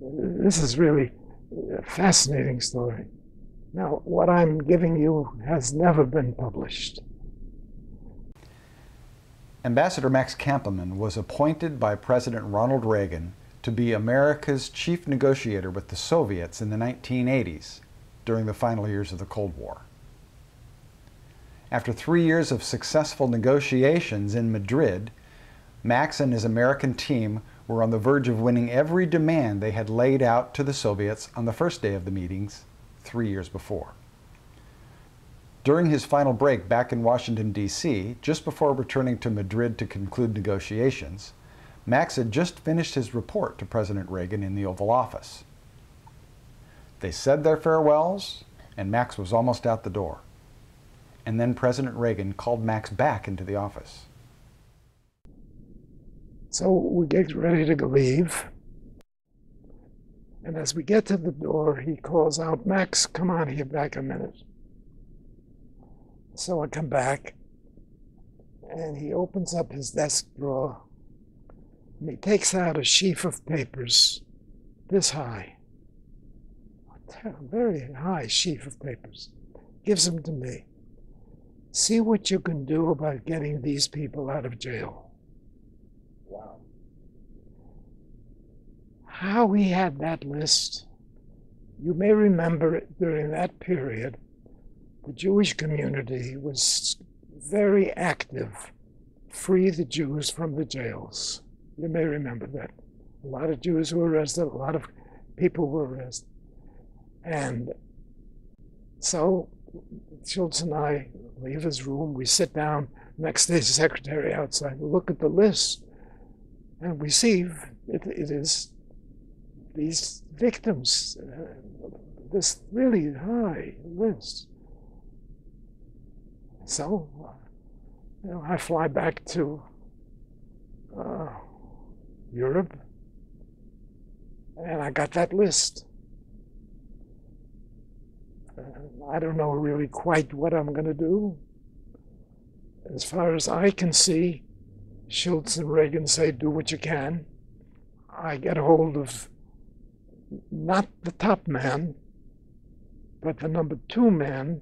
This is really a fascinating story. Now, what I'm giving you has never been published. Ambassador Max Kampelman was appointed by President Ronald Reagan to be America's chief negotiator with the Soviets in the 1980s, during the final years of the Cold War. After 3 years of successful negotiations in Madrid, Max and his American team were on the verge of winning every demand they had laid out to the Soviets on the first day of the meetings 3 years before. During his final break back in Washington, D.C., just before returning to Madrid to conclude negotiations, Max had just finished his report to President Reagan in the Oval Office. They said their farewells, and Max was almost out the door. And then President Reagan called Max back into the office. So we get ready to leave. And as we get to the door, he calls out, "Max, come on here back a minute." So I come back, and he opens up his desk drawer, and he takes out a sheaf of papers this high, a very high sheaf of papers, gives them to me. "See what you can do about getting these people out of jail." Wow. How he had that list, you may remember it during that period. The Jewish community was very active, free the Jews from the jails. You may remember that. A lot of Jews were arrested, a lot of people were arrested. And so Schultz and I leave his room, we sit down next to his secretary outside, look at the list, and we see it is these victims, this really high list. So, I fly back to Europe, and I got that list. I don't know really quite what I'm going to do. As far as I can see, Schultz and Reagan say, "Do what you can." I get a hold of not the top man, but the number 2 man,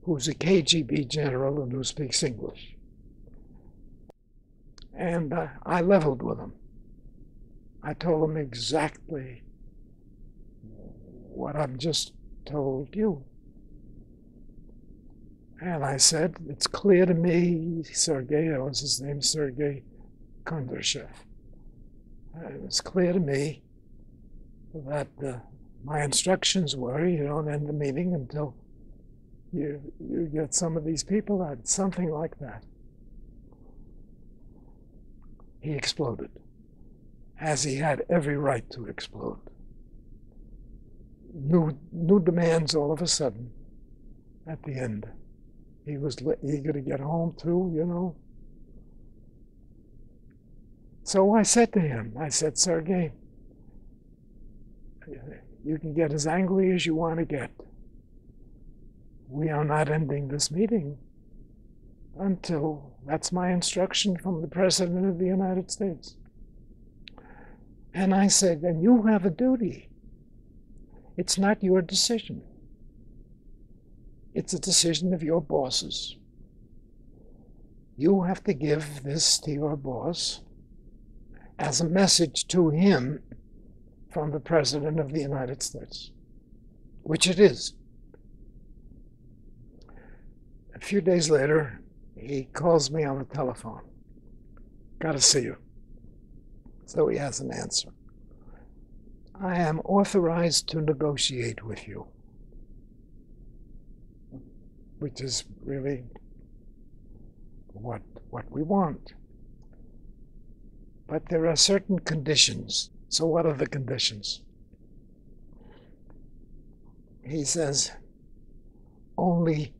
who's a KGB general and who speaks English. And I leveled with him. I told him exactly what I've just told you. And I said, "It's clear to me," Sergei, that was his name, Sergei Kondrashev. It was clear to me that my instructions were, you don't end the meeting until you get some of these people out, something like that. He exploded, as he had every right to explode. New demands all of a sudden at the end. He was eager to get home too, you know. So I said to him, I said, "Sergei, you can get as angry as you want to get. We are not ending this meeting until," that's my instruction from the President of the United States. And I said, "And you have a duty. It's not your decision. It's a decision of your bosses. You have to give this to your boss as a message to him from the President of the United States," which it is. A few days later, he calls me on the telephone. "Got to see you." So he has an answer. "I am authorized to negotiate with you," which is really what we want. But there are certain conditions. So what are the conditions? He says, "Only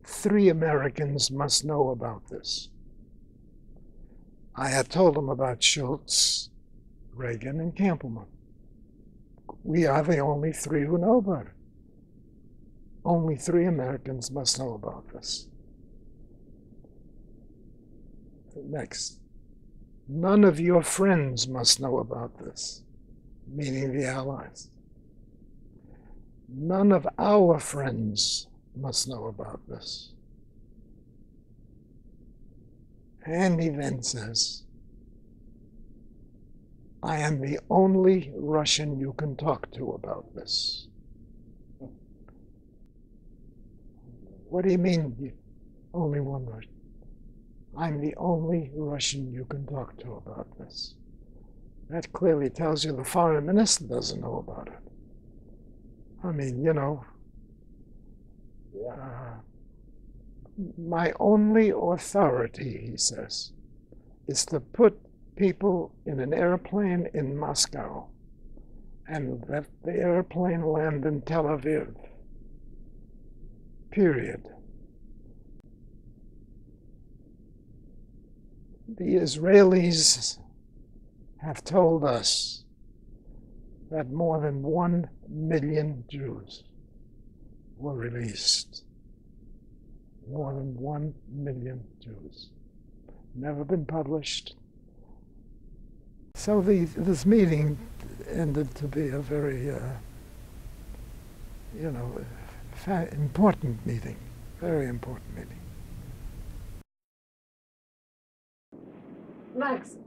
3 Americans must know about this." I had told him about Schultz, Reagan, and Kampelman. We are the only 3 who know about it. Only 3 Americans must know about this. Next, none of your friends must know about this. meaning the Allies. None of our friends must know about this. And he then says, I am the only Russian you can talk to about this. What do you mean, only one Russian? I'm the only Russian you can talk to about this. That clearly tells you the foreign minister doesn't know about it. I mean, you know, my only authority, he says, is to put people in an airplane in Moscow and let the airplane land in Tel Aviv. Period. The Israelis have told us that more than 1 million Jews were released. More than 1 million Jews. Never been published. So this meeting ended to be a very, important meeting. Very important meeting. Max,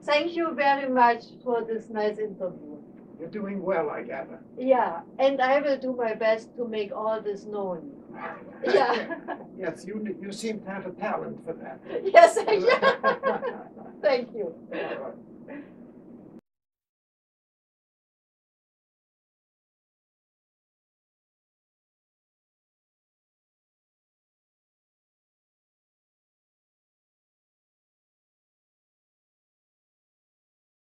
thank you very much for this nice interview. You're doing well, I gather. Yeah, and I will do my best to make all this known. Yeah. Yes, you seem to have a talent for that. Yes, thank you. Thank you.